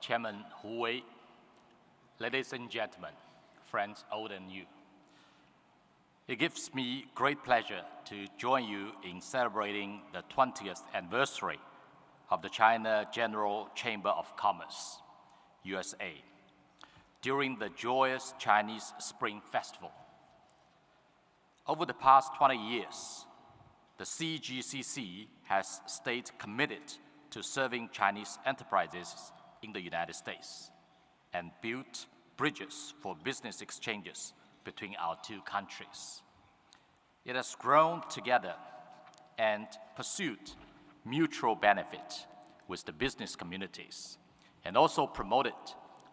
Chairman Hu Wei, ladies and gentlemen, friends old and new. It gives me great pleasure to join you in celebrating the 20th anniversary of the China General Chamber of Commerce, USA, during the joyous Chinese Spring Festival. Over the past 20 years, the CGCC has stayed committed to serving Chinese enterprises in the United States and built bridges for business exchanges between our two countries. It has grown together and pursued mutual benefit with the business communities, and also promoted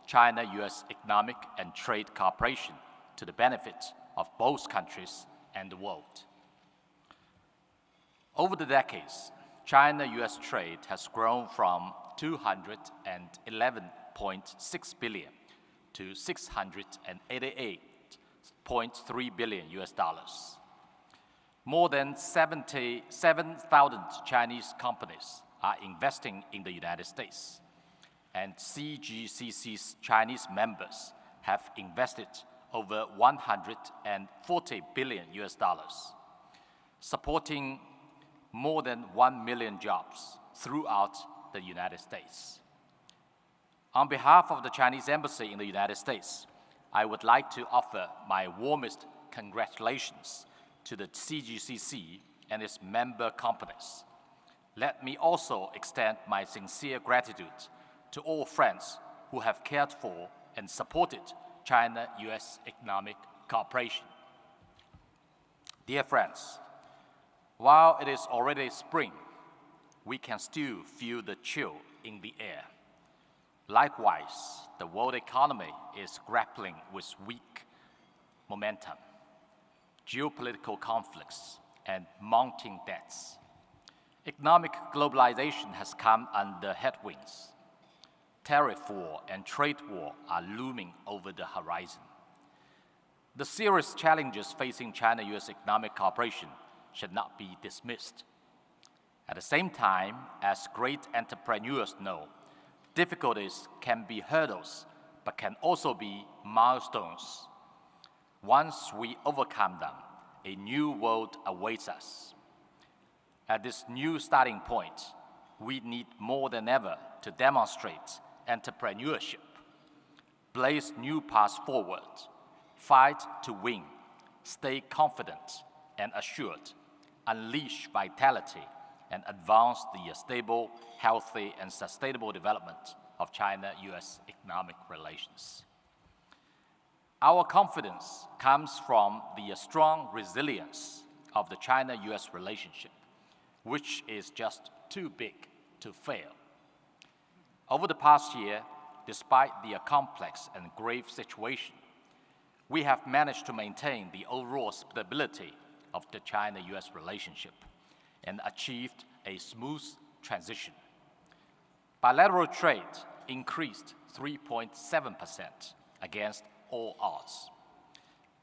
China-US economic and trade cooperation to the benefit of both countries and the world. Over the decades, China-US trade has grown from $211.6 billion to $688.3 billion US dollars. More than 77,000 Chinese companies are investing in the United States, and CGCC's Chinese members have invested over 140 billion US dollars, supporting more than 1 million jobs throughout the United States. On behalf of the Chinese Embassy in the United States, I would like to offer my warmest congratulations to the CGCC and its member companies. Let me also extend my sincere gratitude to all friends who have cared for and supported China-US economic cooperation. Dear friends, while it is already spring, we can still feel the chill in the air. Likewise, the world economy is grappling with weak momentum, geopolitical conflicts, and mounting debts. Economic globalization has come under headwinds. Tariff war and trade war are looming over the horizon. The serious challenges facing China-US economic cooperation should not be dismissed. At the same time, as great entrepreneurs know, difficulties can be hurdles, but can also be milestones. Once we overcome them, a new world awaits us. At this new starting point, we need more than ever to demonstrate entrepreneurship, blaze new paths forward, fight to win, stay confident and assured, unleash vitality, and advance the stable, healthy, and sustainable development of China-US economic relations. Our confidence comes from the strong resilience of the China-US relationship, which is just too big to fail. Over the past year, despite the complex and grave situation, we have managed to maintain the overall stability of the China-US relationship and achieved a smooth transition. Bilateral trade increased 3.7% against all odds.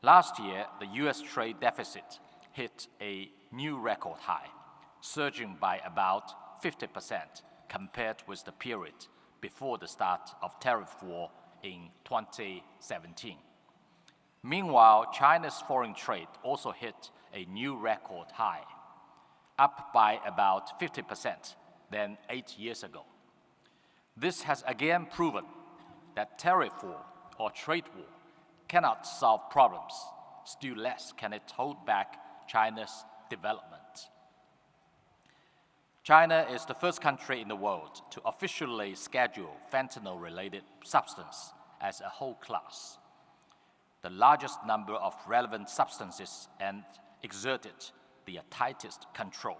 Last year, the US trade deficit hit a new record high, surging by about 50% compared with the period before the start of tariff war in 2017. Meanwhile, China's foreign trade also hit a new record high, up by about 50% than 8 years ago. This has again proven that tariff war or trade war cannot solve problems, still less can it hold back China's development. China is the first country in the world to officially schedule fentanyl-related substance as a whole class, the largest number of relevant substances, and exerted the tightest control.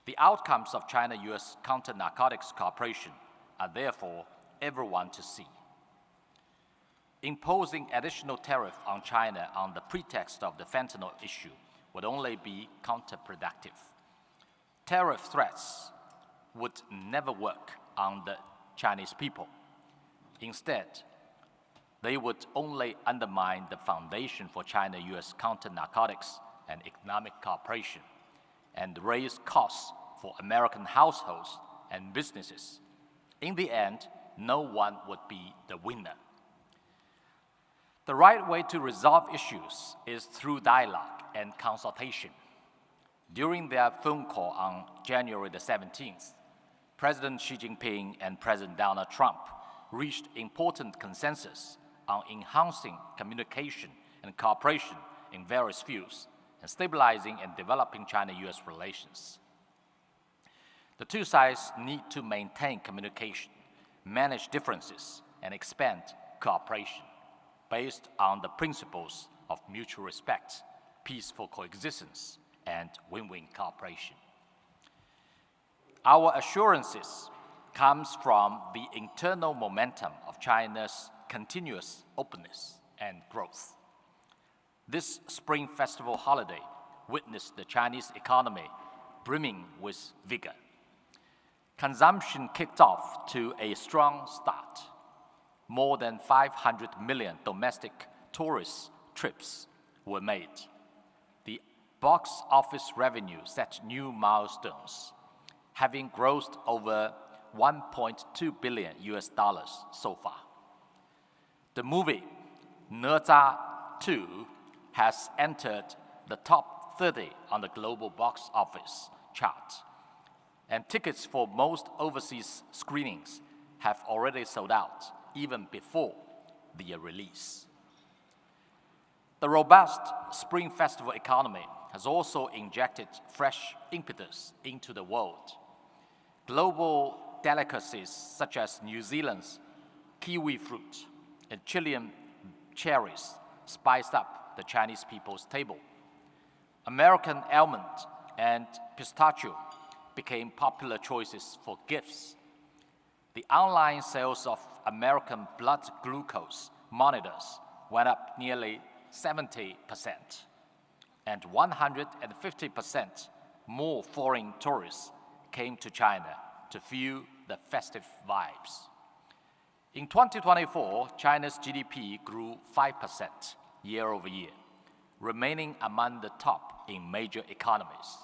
The outcomes of China-US counter-narcotics cooperation are therefore everyone to see. Imposing additional tariff on China on the pretext of the fentanyl issue would only be counterproductive. Tariff threats would never work on the Chinese people. Instead, they would only undermine the foundation for China-US counter-narcotics and economic cooperation and raise costs for American households and businesses. In the end, no one would be the winner. The right way to resolve issues is through dialogue and consultation. During their phone call on January the 17th, President Xi Jinping and President Donald Trump reached important consensus on enhancing communication and cooperation in various fields and stabilizing and developing China-US relations. The two sides need to maintain communication, manage differences, and expand cooperation based on the principles of mutual respect, peaceful coexistence, and win-win cooperation. Our assurances comes from the internal momentum of China's continuous openness and growth. This Spring Festival holiday witnessed the Chinese economy brimming with vigor. Consumption kicked off to a strong start. More than 500 million domestic tourist trips were made. The box office revenue set new milestones, having grossed over $1.2 billion so far. The movie哪吒 2 has entered the top 30 on the global box office chart, and tickets for most overseas screenings have already sold out even before the release. The robust Spring Festival economy has also injected fresh impetus into the world. Global delicacies such as New Zealand's kiwi fruit and Chilean cherries spiced up the Chinese people's table. American almond and pistachio became popular choices for gifts. The online sales of American blood glucose monitors went up nearly 70%, and 150% more foreign tourists came to China to feel the festive vibes. In 2024, China's GDP grew 5% year over year, remaining among the top in major economies.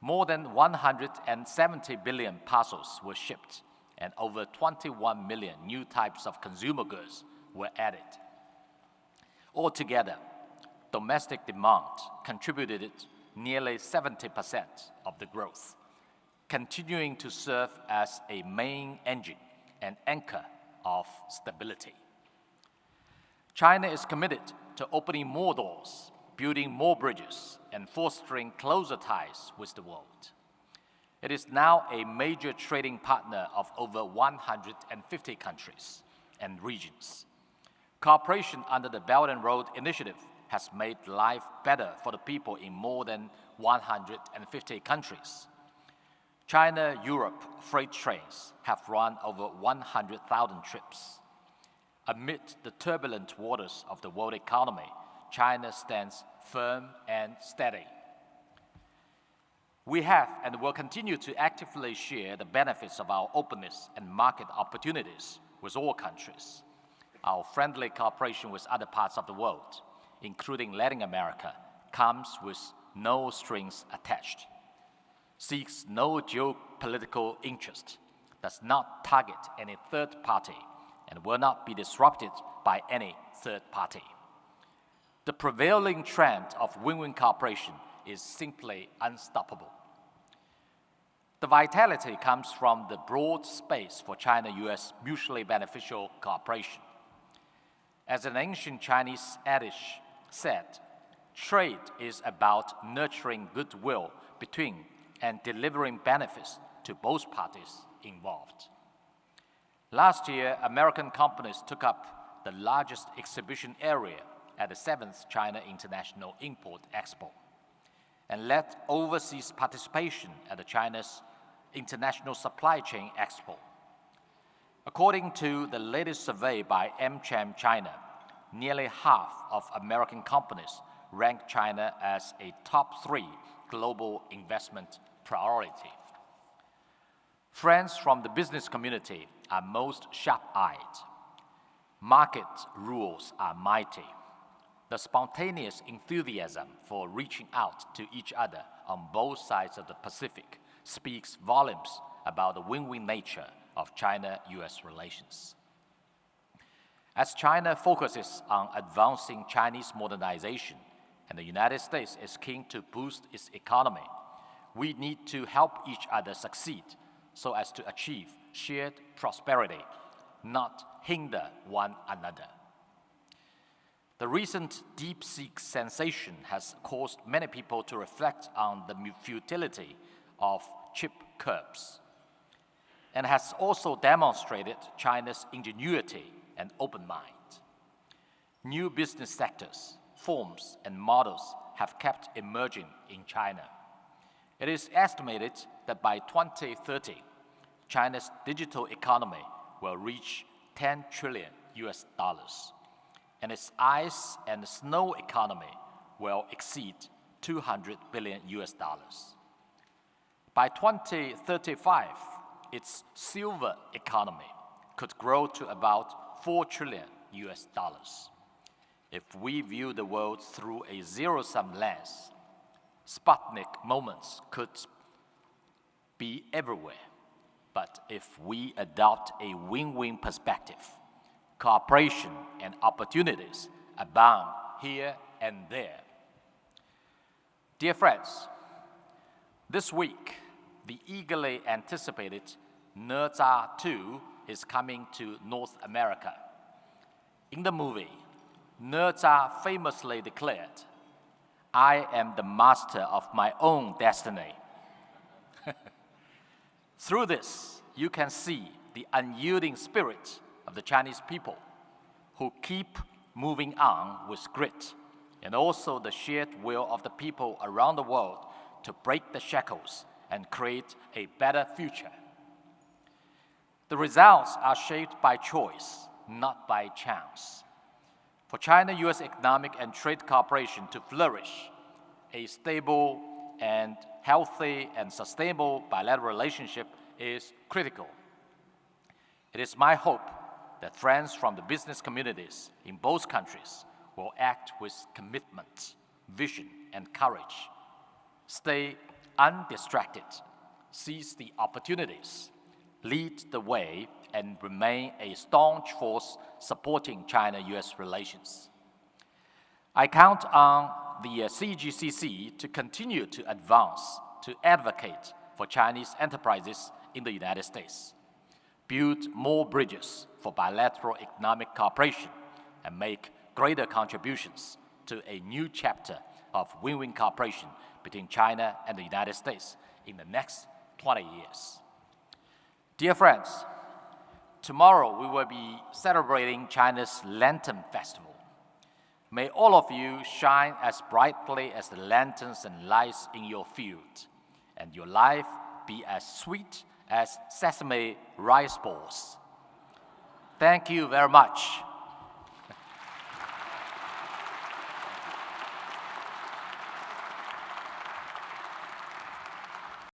More than 170 billion parcels were shipped, and over 21 million new types of consumer goods were added. Altogether, domestic demand contributed nearly 70% of the growth, continuing to serve as a main engine and anchor of stability. China is committed to opening more doors, building more bridges, and fostering closer ties with the world. It is now a major trading partner of over 150 countries and regions. Cooperation under the Belt and Road Initiative has made life better for the people in more than 150 countries. China-Europe freight trains have run over 100,000 trips. Amid the turbulent waters of the world economy, China stands firm and steady. We have and will continue to actively share the benefits of our openness and market opportunities with all countries. Our friendly cooperation with other parts of the world, including Latin America, comes with no strings attached, seeks no geopolitical interest, does not target any third party, and will not be disrupted by any third party. The prevailing trend of win-win cooperation is simply unstoppable. The vitality comes from the broad space for China-US mutually beneficial cooperation. As an ancient Chinese adage said, trade is about nurturing goodwill between and delivering benefits to both parties involved. Last year, American companies took up the largest exhibition area at the 7th China International Import-Expo and led overseas participation at the China's International Supply Chain Expo. According to the latest survey by AmCham China, nearly half of American companies rank China as a top 3 global investment priority. Friends from the business community are most sharp-eyed. Market rules are mighty. The spontaneous enthusiasm for reaching out to each other on both sides of the Pacific speaks volumes about the win-win nature of China-US relations. As China focuses on advancing Chinese modernization and the United States is keen to boost its economy, we need to help each other succeed so as to achieve shared prosperity, not hinder one another. The recent DeepSeek sensation has caused many people to reflect on the futility of chip curbs and has also demonstrated China's ingenuity and open mind. New business sectors, forms, and models have kept emerging in China. It is estimated that by 2030, China's digital economy will reach 10 trillion US dollars, and its ice and snow economy will exceed 200 billion US dollars. By 2035, its silver economy could grow to about 4 trillion US dollars. If we view the world through a zero-sum lens, Sputnik moments could be everywhere. But if we adopt a win-win perspective, cooperation and opportunities abound here and there. Dear friends, this week, the eagerly anticipated哪 2 is coming to North America. In the movie,哪famously declared, "I am the master of my own destiny." Through this, you can see the unyielding spirit of the Chinese people who keep moving on with grit, and also the shared will of the people around the world to break the shackles and create a better future. The results are shaped by choice, not by chance. For China-US economic and trade cooperation to flourish, a stable and healthy and sustainable bilateral relationship is critical. It is my hope that friends from the business communities in both countries will act with commitment, vision, and courage, stay undistracted, seize the opportunities, lead the way, and remain a staunch force supporting China-US relations. I count on the CGCC to continue to advance, to advocate for Chinese enterprises in the United States, build more bridges for bilateral economic cooperation, and make greater contributions to a new chapter of win-win cooperation between China and the United States in the next 20 years. Dear friends, tomorrow we will be celebrating China's Lantern Festival. May all of you shine as brightly as the lanterns and lights in your field, and your life be as sweet as sesame rice balls. Thank you very much.